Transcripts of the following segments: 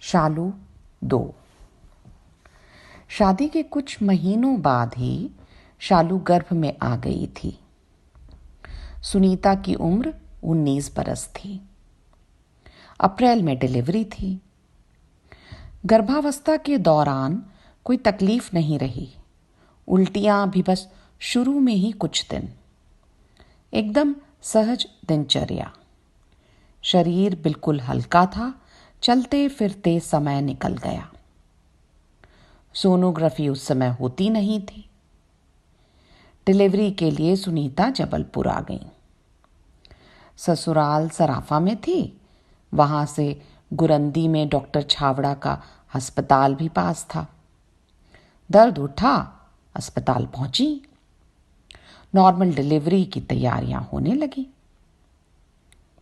शालू 2। शादी के कुछ महीनों बाद ही शालू गर्भ में आ गई थी। सुनीता की उम्र 19 बरस थी। अप्रैल में डिलीवरी थी। गर्भावस्था के दौरान कोई तकलीफ नहीं रही। उल्टियां भी बस शुरू में ही कुछ दिन। एकदम सहज दिनचर्या। शरीर बिल्कुल हल्का था। चलते फिरते समय निकल गया। सोनोग्राफी उस समय होती नहीं थी। डिलीवरी के लिए सुनीता जबलपुर आ गई। ससुराल सराफा में थी। वहां से गुरंदी में डॉक्टर छावड़ा का अस्पताल भी पास था। दर्द उठा, अस्पताल पहुंची। नॉर्मल डिलीवरी की तैयारियां होने लगी।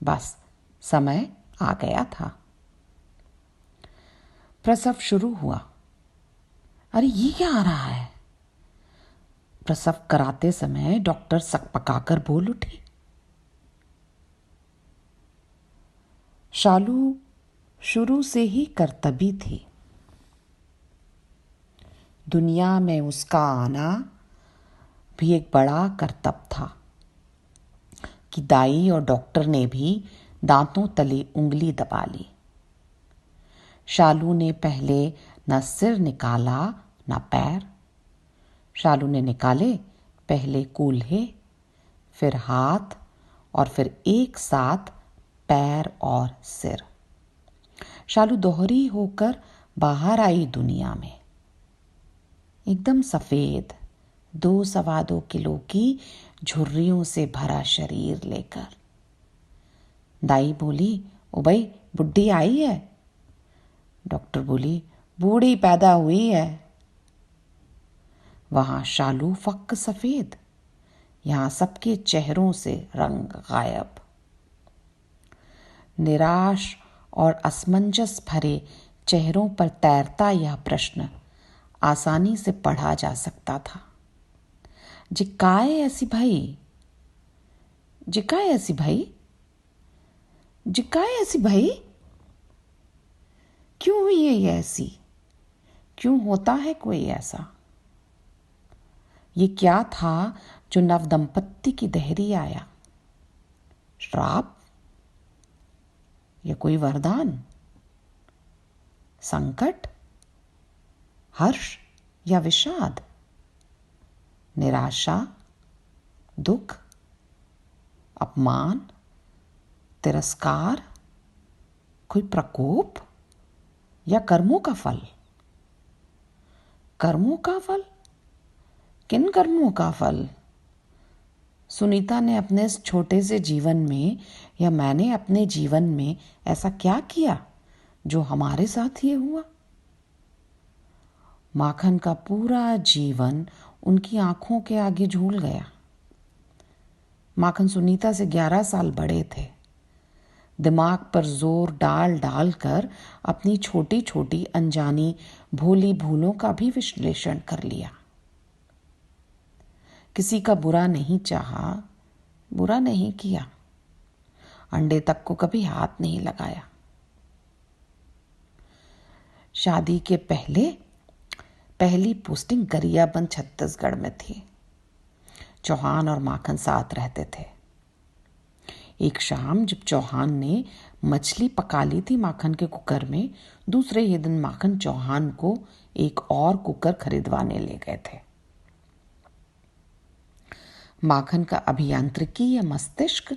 बस समय आ गया था। प्रसव शुरू हुआ। अरे ये क्या आ रहा है? प्रसव कराते समय डॉक्टर सकपकाकर बोल उठी। शालू शुरू से ही करतबी थी। दुनिया में उसका आना भी एक बड़ा करतब था कि दाई और डॉक्टर ने भी दांतों तले उंगली दबा ली। शालू ने पहले न सिर निकाला न पैर। शालू ने निकाले पहले कूल्हे, फिर हाथ और फिर एक साथ पैर और सिर। शालू दोहरी होकर बाहर आई दुनिया में। एकदम सफेद, 2-2.25 किलो की झुर्रियों से भरा शरीर लेकर। दाई बोली, ओ भाई बुढ़ी आई है। डॉक्टर बोली, बूढ़ी पैदा हुई है। वहां शालू फक्क सफेद, यहां सबके चेहरों से रंग गायब। निराश और असमंजस भरे चेहरों पर तैरता यह प्रश्न आसानी से पढ़ा जा सकता था। जी काय ऐसी भाई? जी काय ऐसी भाई? जी काय ऐसी भाई? क्यों हुई है ये ऐसी? क्यों होता है कोई ऐसा? ये क्या था जो नवदंपत्ति की देहरी आया? श्राप या कोई वरदान? संकट, हर्ष या विषाद? निराशा, दुख, अपमान, तिरस्कार, कोई प्रकोप या कर्मों का फल? कर्मों का फल? किन कर्मों का फल? सुनीता ने अपने इस छोटे से जीवन में या मैंने अपने जीवन में ऐसा क्या किया जो हमारे साथ ये हुआ? माखन का पूरा जीवन उनकी आंखों के आगे झूल गया। माखन सुनीता से 11 साल बड़े थे। दिमाग पर जोर डाल डाल कर अपनी छोटी छोटी अनजानी भोली भूलों का भी विश्लेषण कर लिया। किसी का बुरा नहीं चाहा, बुरा नहीं किया, अंडे तक को कभी हाथ नहीं लगाया। शादी के पहली पोस्टिंग गरियाबंद छत्तीसगढ़ में थी। चौहान और माखन साथ रहते थे। एक शाम जब चौहान ने मछली पका ली थी माखन के कुकर में, दूसरे ही दिन माखन चौहान को एक और कुकर खरीदवाने ले गए थे। माखन का अभियांत्रिकी या मस्तिष्क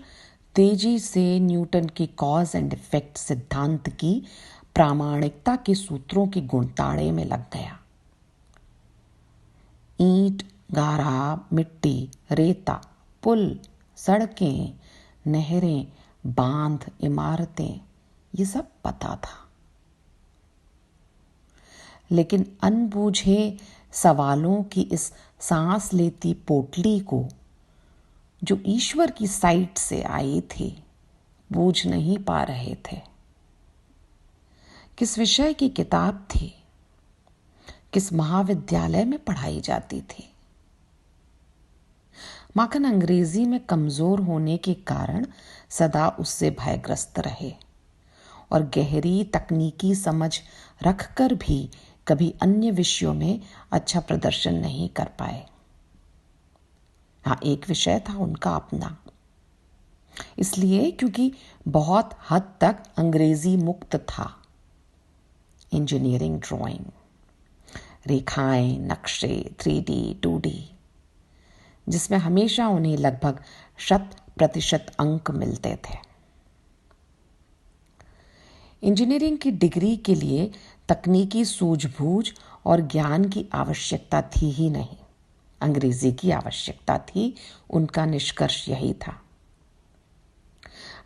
तेजी से न्यूटन की कॉज एंड इफेक्ट सिद्धांत की प्रामाणिकता के सूत्रों की गुणताड़े में लग गया। ईंट, गारा, मिट्टी, रेता, पुल, सड़कें, नहरें, बांध, इमारतें, ये सब पता था। लेकिन अनबूझे सवालों की इस सांस लेती पोटली को जो ईश्वर की साइट से आई थी, बूझ नहीं पा रहे थे। किस विषय की किताब थी? किस महाविद्यालय में पढ़ाई जाती थी? माखन अंग्रेजी में कमजोर होने के कारण सदा उससे भयग्रस्त रहे और गहरी तकनीकी समझ रखकर भी कभी अन्य विषयों में अच्छा प्रदर्शन नहीं कर पाए। हाँ, एक विषय था उनका अपना, इसलिए क्योंकि बहुत हद तक अंग्रेजी मुक्त था। इंजीनियरिंग ड्राइंग, रेखाएं, नक्शे, 3D, 2D, जिसमें हमेशा उन्हें लगभग 100% अंक मिलते थे। इंजीनियरिंग की डिग्री के लिए तकनीकी सूझबूझ और ज्ञान की आवश्यकता थी ही नहीं, अंग्रेजी की आवश्यकता थी। उनका निष्कर्ष यही था।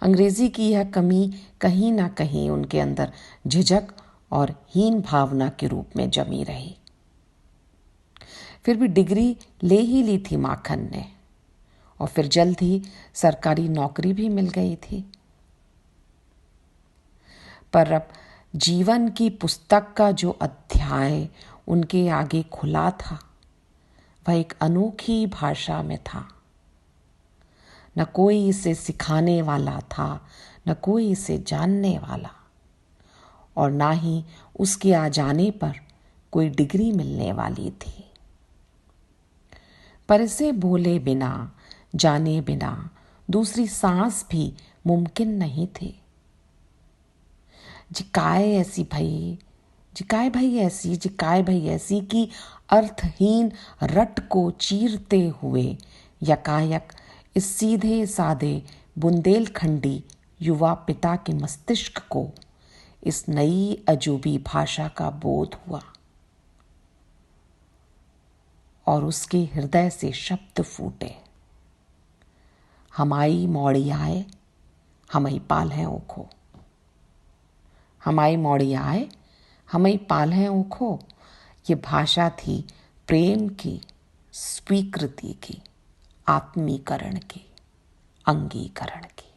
अंग्रेजी की यह कमी कहीं ना कहीं उनके अंदर झिझक और हीन भावना के रूप में जमी रही। फिर भी डिग्री ले ही ली थी माखन ने, और फिर जल्द ही सरकारी नौकरी भी मिल गई थी। पर अब जीवन की पुस्तक का जो अध्याय उनके आगे खुला था, वह एक अनोखी भाषा में था। न कोई इसे सिखाने वाला था, न कोई इसे जानने वाला, और ना ही उसके आ जाने पर कोई डिग्री मिलने वाली थी। पर इसे बोले बिना, जाने बिना दूसरी सांस भी मुमकिन नहीं थी। जिकाए ऐसी भई, जिकाए भई ऐसी, जिकाए भई ऐसी की अर्थहीन रट को चीरते हुए यकायक इस सीधे साधे बुंदेलखंडी युवा पिता के मस्तिष्क को इस नई अजूबी भाषा का बोध हुआ, और उसके हृदय से शब्द फूटे, हमाई मौड़ी आए, हमई पाल हैं ओखो। हमाई मौड़ी आए, हमई पाल हैं ओखो। ये भाषा थी प्रेम की, स्वीकृति की, आत्मीकरण की, अंगीकरण की।